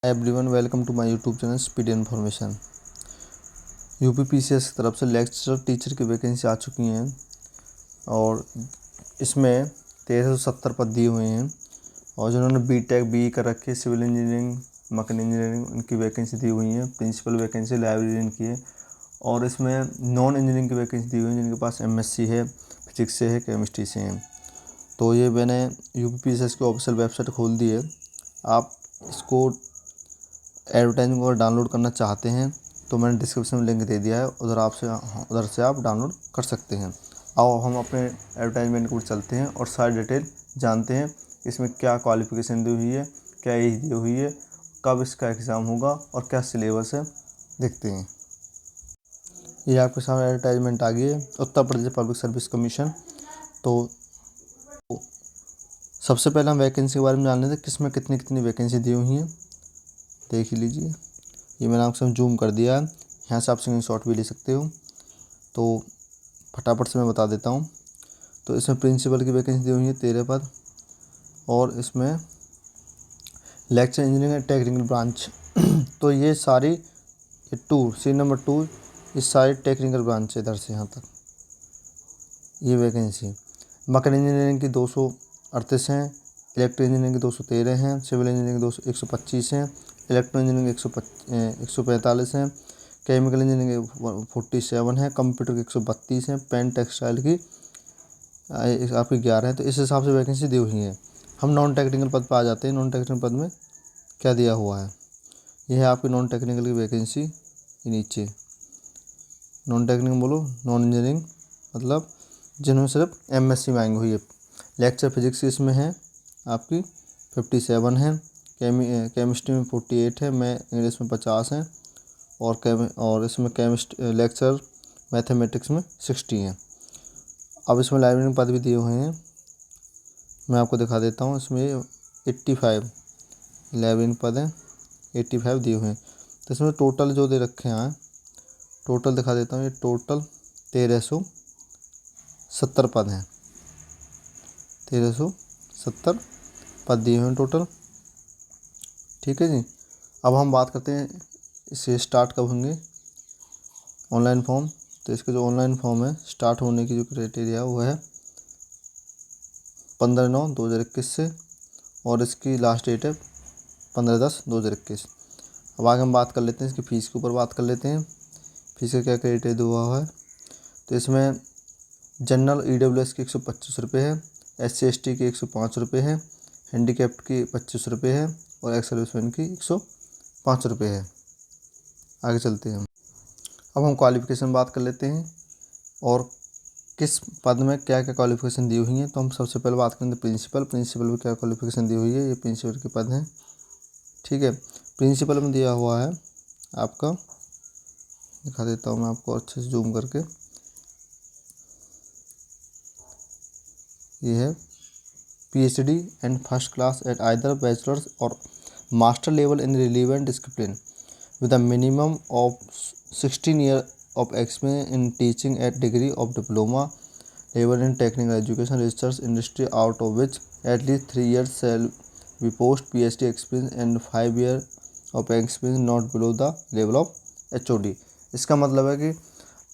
Everyone, welcome to my YouTube channel speed information. UPPCS की तरफ से लेक्चरर टीचर की वैकेंसी आ चुकी हैं और इसमें 1370 पद दिए हुए हैं। और जिन्होंने बीटेक बीई कर रखी है, सिविल इंजीनियरिंग, मैकेनिकल इंजीनियरिंग, उनकी वैकेंसी दी हुई है। प्रिंसिपल वैकेंसी लाइब्रेरियन की है और इसमें नॉन इंजीनियरिंग की वैकेंसी दी हुई है जिनके पास एमएससी है, फिजिक्स से है, केमिस्ट्री से है। तो ये मैंने यूपीपीसीएस की ऑफिशियल वेबसाइट खोल दी है। आप इसको एडवर्टाइजिंग को डाउनलोड करना चाहते हैं तो मैंने डिस्क्रिप्शन में लिंक दे दिया है, उधर से आप डाउनलोड कर सकते हैं। आओ हम अपने एडवर्टाइजमेंट को चलते हैं और सारी डिटेल जानते हैं। इसमें क्या क्वालिफिकेशन दी हुई है, क्या एज दी हुई है, कब इसका एग्ज़ाम होगा और क्या सिलेबस है, देखते हैं। ये आपके सामने एडवर्टाइजमेंट आ गई है, Uttar Pradesh public service commission. तो सबसे पहले हम वैकेंसी के बारे में जान लेते हैं, किस में कितनी कितनी वैकेंसी दी हुई हैं। देख ही लीजिए, ये मैंने आपसे जूम कर दिया है, यहाँ से आप स्क्रीनशॉट भी ले सकते हो। तो फटाफट से मैं बता देता हूँ। तो इसमें प्रिंसिपल की वैकेंसी दी हुई है 13 पद और इसमें lecture engineering and technical branch तो ये सारी सी नंबर 2 ये सारी टेक्निकल ब्रांच है। इधर से यहाँ तक ये वैकेंसी मैकेनिकल इंजीनियरिंग की 238 हैं, इलेक्ट्रिकल इंजीनियरिंग की 213 हैं, सिविल इंजीनियरिंग की 125 हैं, इलेक्ट्रो इंजीनियरिंग 145 हैं, केमिकल इंजीनियरिंग के 47 है, कंप्यूटर की 132 है, पेन टेक्सटाइल की आपकी 11 है। तो इस हिसाब से वैकेंसी दी हुई है। हम नॉन टेक्निकल पद पर आ जाते हैं। नॉन टेक्निकल पद में क्या दिया हुआ है, यह है आपकी नॉन टेक्निकल की वैकेंसी। नीचे नॉन टेक्निकल बोलो, नॉन इंजीनियरिंग मतलब जिन्होंने सिर्फ एमएससी में आएंगे हुई है। लेक्चर फिजिक्स इसमें है आपकी 57 है, केमिस्ट्री में 48 है, मैं इंग्लिश में 50 है और इसमें लेक्चर मैथमेटिक्स में 60 है। अब इसमें लाइब्रेरी पद भी दिए हुए हैं, मैं आपको दिखा देता हूँ। इसमें 85 लाइब्रेरी पद हैं, 85 दिए हुए हैं। तो इसमें टोटल जो दे रखे हैं, टोटल दिखा देता हूँ। ये टोटल 1370 पद हैं, 1370 पद दिए हुए हैं टोटल। ठीक है जी। अब हम बात करते हैं इसे स्टार्ट कब होंगे ऑनलाइन फॉर्म। तो इसके जो ऑनलाइन फॉर्म है स्टार्ट होने की जो क्राइटेरिया वो है 15/9/2021 से और इसकी लास्ट डेट है 15/10/2021। अब आगे हम बात कर लेते हैं इसकी फ़ीस के ऊपर बात कर लेते हैं। फीस का क्या क्राइटेरिया दिया हुआ है। तो इसमें जनरल ईडब्ल्यूएस की 125 रुपये है, SC/ST की 105 रुपये है, हैंडीकैप्ड की 25 रुपये है और एक्स सर्विसमैन की 105 रुपये है। आगे चलते हैं। अब हम क्वालिफ़िकेशन बात कर लेते हैं और किस पद में क्या क्या क्वालिफ़िकेशन दी हुई है। तो हम सबसे पहले बात करेंगे प्रिंसिपल में क्या क्वालिफ़िकेशन दी हुई है। ये प्रिंसिपल के पद हैं। ठीक है, प्रिंसिपल में दिया हुआ है आपका, दिखा देता हूँ मैं आपको अच्छे से जूम करके। ये है PhD and first class at either bachelors और master level in relevant discipline with a minimum of 16 years of experience in teaching at degree of diploma level in technical education research industry, out of which at least 3 years shall be post PhD experience and 5 years of experience not below the level of HOD। इसका मतलब है कि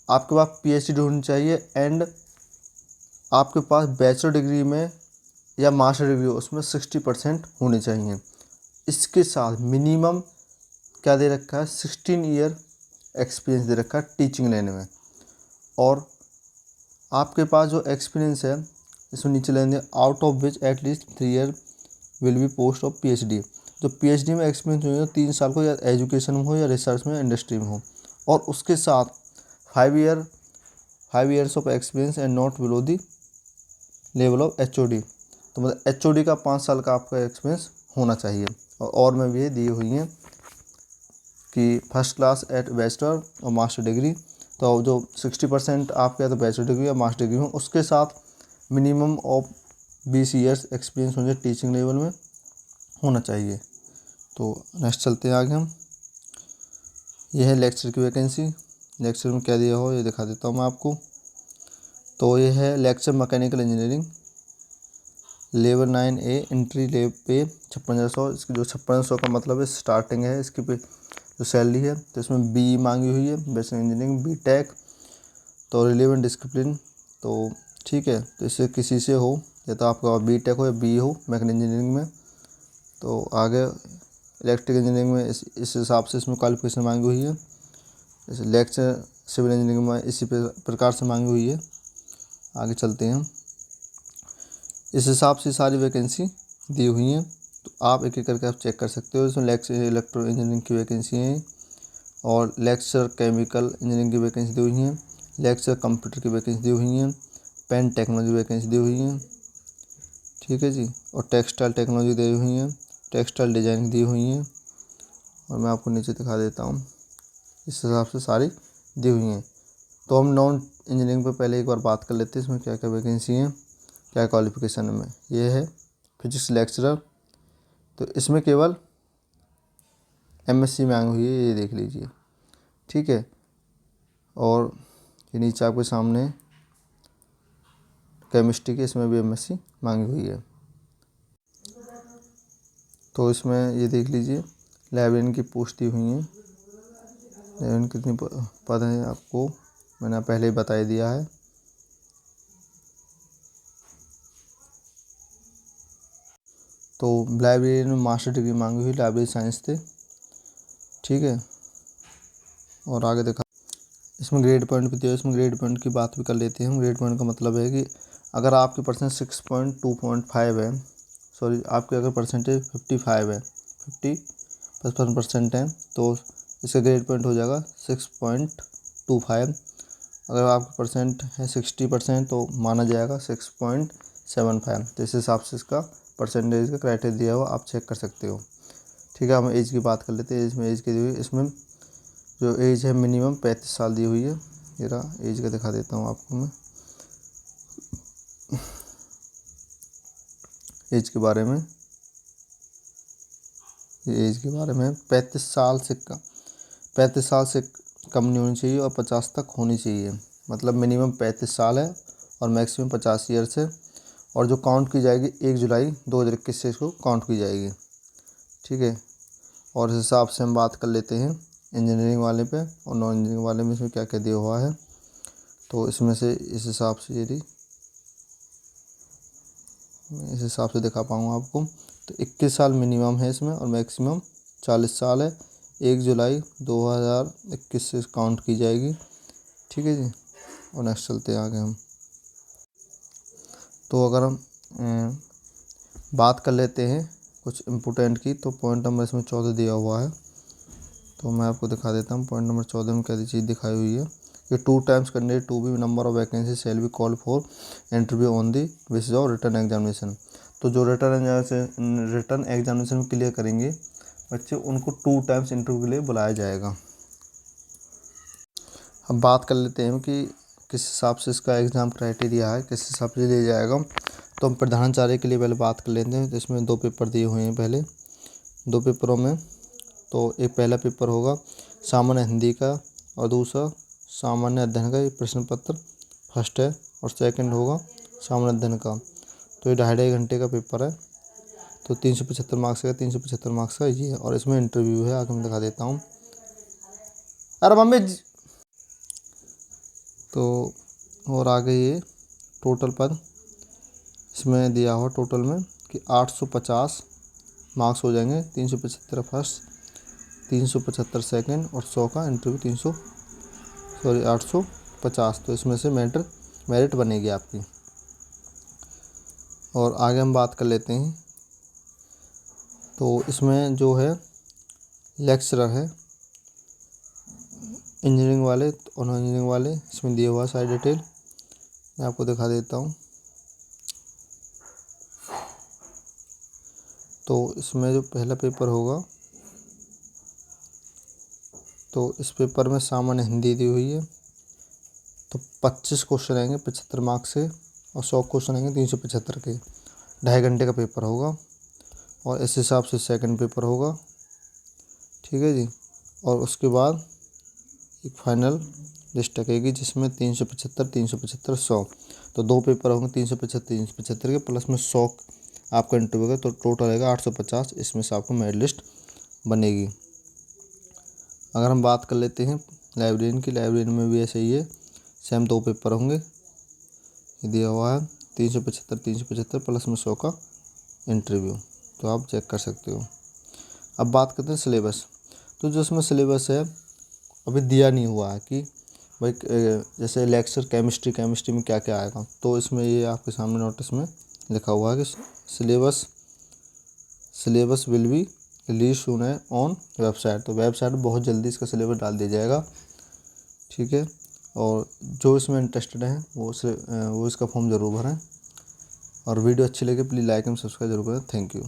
आपके पास PhD होनी चाहिए and आपके पास bachelor degree में या मास्टर डिग्री उसमें 60% होने चाहिए। इसके साथ मिनिमम क्या दे रखा है, 16 ईयर एक्सपीरियंस दे रखा है टीचिंग लेने में। और आपके पास जो एक्सपीरियंस है इसमें नीचे लेंगे out of which at least 3 year will be post of PhD। जो PhD में एक्सपीरियंस हो 3 साल को, या एजुकेशन में हो या रिसर्च में, इंडस्ट्री में हो, और उसके साथ 5 years of experience and not below the level of HOD। तो मतलब HOD का 5 साल का आपका एक्सपीरियंस होना चाहिए। और में भी दी हुई हैं कि फर्स्ट क्लास एट बैचलर और मास्टर डिग्री। तो जो 60% आपके तो बैचलर डिग्री या मास्टर डिग्री हो, उसके साथ मिनिमम ऑफ 20 ईयर्स एक्सपीरियंस होने टीचिंग लेवल में होना चाहिए। तो नेक्स्ट चलते हैं आगे हम। यह है लेक्चर की वैकेंसी। लेक्चर में क्या दिया हो ये दिखा देता हूँ मैं आपको। तो ये है lecture mechanical engineering, level 9A entry level पे 56,100। इसकी जो 56,100 का मतलब है स्टार्टिंग है इसकी पे जो सैलरी है। तो इसमें बी मांगी हुई है, बेसिक इंजीनियरिंग, बी टेक, तो रिलेवेंट डिसिप्लिन। तो ठीक है, तो इससे किसी से हो, या तो आपका बी टेक हो या बी हो मैकेनिकल इंजीनियरिंग में। तो आगे इलेक्ट्रिकल इंजीनियरिंग में इस हिसाब से इसमें क्वालिफिकेशन मांगी हुई है। जैसे लेक्चर सिविल इंजीनियरिंग में इसी प्रकार से मांगी हुई है। आगे चलते हैं, इस हिसाब से सारी वैकेंसी दी हुई हैं। तो आप एक एक करके आप चेक कर सकते हो। इसमें लेक्चर इलेक्ट्रो इंजीनियरिंग की वैकेंसी हैं, और लेक्चर केमिकल इंजीनियरिंग की वैकेंसी दी हुई हैं, लेक्चर कंप्यूटर की वैकेंसी दी हुई हैं, पेन टेक्नोलॉजी वैकेंसी दी हुई हैं, ठीक है जी, और टेक्सटाइल टेक्नोलॉजी दी हुई हैं, टेक्सटाइल डिजाइनिंग दी हुई हैं। और मैं आपको नीचे दिखा देता हूँ, इस हिसाब से सारी दी हुई हैं। तो हम नॉन इंजीनियरिंग पे पहले एक बार बात कर लेते हैं, इसमें क्या क्या वैकेंसी हैं, क्या क्वालिफिकेशन में। ये है फिजिक्स लेक्चरर, तो इसमें केवल एमएससी मांगी हुई है, ये देख लीजिए, ठीक है। और ये नीचे आपके सामने केमिस्ट्री की, इसमें भी एमएससी मांगी हुई है। तो इसमें ये देख लीजिए लाइब्रेरियन की पोस्ट दी हुई हैं। लाइब्रेरियन कितनी पद है आपको मैंने पहले ही बता दिया है। तो लाइब्रेरियन में मास्टर डिग्री मांगी हुई लाइब्रेरी साइंस से, ठीक है। और आगे देखा, इसमें ग्रेड पॉइंट भी दिया है। इसमें ग्रेड पॉइंट की बात भी कर लेते हैं हम। ग्रेड पॉइंट का मतलब है कि अगर आपकी परसेंट 6.2.5 है, सॉरी आपकी अगर परसेंटेज 55 है, 50% है, तो इसका ग्रेड पॉइंट हो जाएगा 6.25। अगर आपका परसेंट है 60% तो माना जाएगा 6.75। तो इस हिसाब से इसका परसेंटेज का क्राइटेरिया दिया हुआ, आप चेक कर सकते हो, ठीक है। हम एज की बात कर लेते हैं। एज की दी हुई, इसमें जो एज है मिनिमम 35 साल दी हुई है। ये रहा एज का, दिखा देता हूँ आपको मैं एज के बारे में। ये एज के बारे में 35 साल से कम, 35 साल से कम नहीं होनी चाहिए और 50 तक होनी चाहिए। मतलब मिनिमम 35 साल है और मैक्सिमम 50 ईयर्स है। और जो काउंट की जाएगी 1 जुलाई 2021 से इसको काउंट की जाएगी, ठीक है। और इस हिसाब से हम बात कर लेते हैं इंजीनियरिंग वाले पे और नॉन इंजीनियरिंग वाले में इसमें क्या क्या दिया हुआ है। तो इसमें से इस हिसाब से यदि मैं इस हिसाब से दिखा पाऊँगा आपको, तो 21 साल मिनिमम है इसमें और मैक्सिमम 40 साल है। 1 जुलाई 2021 से काउंट की जाएगी, ठीक है जी। और नेक्स्ट चलते हैं आगे हम। तो अगर हम बात कर लेते हैं कुछ इम्पोर्टेंट की, तो पॉइंट नंबर इसमें 14 दिया हुआ है। तो मैं आपको दिखा देता हूँ पॉइंट नंबर 14 में क्या चीज़ दिखाई हुई है कि 2 times candidate to be number of vacancy shall be call for interview on the basis of written examination. तो जो रिटर्न एग्जामिनेशन में क्लियर करेंगे बच्चे, उनको 2 टाइम्स इंटरव्यू के लिए बुलाया जाएगा। अब बात कर लेते हैं कि किस हिसाब से इसका एग्ज़ाम क्राइटेरिया है, किस हिसाब से लिया जाएगा। तो हम प्रधानाचार्य के लिए पहले बात कर लेते हैं। तो इसमें 2 पेपर दिए हुए हैं। पहले 2 पेपरों में, तो एक पहला पेपर होगा सामान्य हिंदी का और दूसरा सामान्य अध्ययन का। ये प्रश्न पत्र फर्स्ट है और सेकंड होगा सामान्य अध्ययन का। तो ये 2.5 घंटे का पेपर है। तो 375 मार्क्स का, 375 मार्क्स का ये है। और इसमें इंटरव्यू है, आगे मैं दिखा देता हूँ। अरे मम्मी तो और आगे ये टोटल पद इसमें दिया हुआ टोटल में कि 850 मार्क्स हो जाएंगे। 375 फर्स्ट, 375 सेकंड और 100 का इंटरव्यू, 850। तो इसमें से मेरिट बनेगी आपकी। और आगे हम बात कर लेते हैं। तो इसमें जो है लेक्चरर है इंजीनियरिंग वाले और नॉन इंजीनियरिंग वाले, इसमें दिया हुआ सारी डिटेल मैं आपको दिखा देता हूँ। तो इसमें जो पहला पेपर होगा, तो इस पेपर में सामान्य हिंदी दी हुई है। तो 25 क्वेश्चन आएंगे 75 मार्क्स से और 100 क्वेश्चन आएंगे 375 के। 2.5 घंटे का पेपर होगा। और इस हिसाब से सेकंड पेपर होगा, ठीक है जी। और उसके बाद एक फाइनल लिस्ट लगेगी जिसमें 375, 375, 100। तो 2 पेपर होंगे 375, 375 के, प्लस में 100 आपका इंटरव्यू का तो टोटल रहेगा 850, इसमें से आपको मेरिट लिस्ट बनेगी। अगर हम बात कर लेते हैं लाइब्रेरियन की, लाइब्रेरियन में भी ऐसे ही है, सेम 2 पेपर होंगे, ये दिया हुआ है 375 प्लस में 100 का इंटरव्यू, तो आप चेक कर सकते हो। अब बात करते हैं सिलेबस। तो जो इसमें सिलेबस है अभी दिया नहीं हुआ है कि भाई जैसे लेक्चर केमिस्ट्री में क्या क्या आएगा, तो इसमें ये आपके सामने नोटिस में लिखा हुआ है कि सिलेबस विल बी रिलीज सून है ऑन वेबसाइट। तो वेबसाइट बहुत जल्दी इसका सिलेबस डाल दिया जाएगा, ठीक है। और जो इसमें इंटरेस्टेड हैं वो इसका फॉर्म ज़रूर भरें, और वीडियो अच्छी लगे प्लीज़ लाइक एंड सब्सक्राइब जरूर करें। Thank you.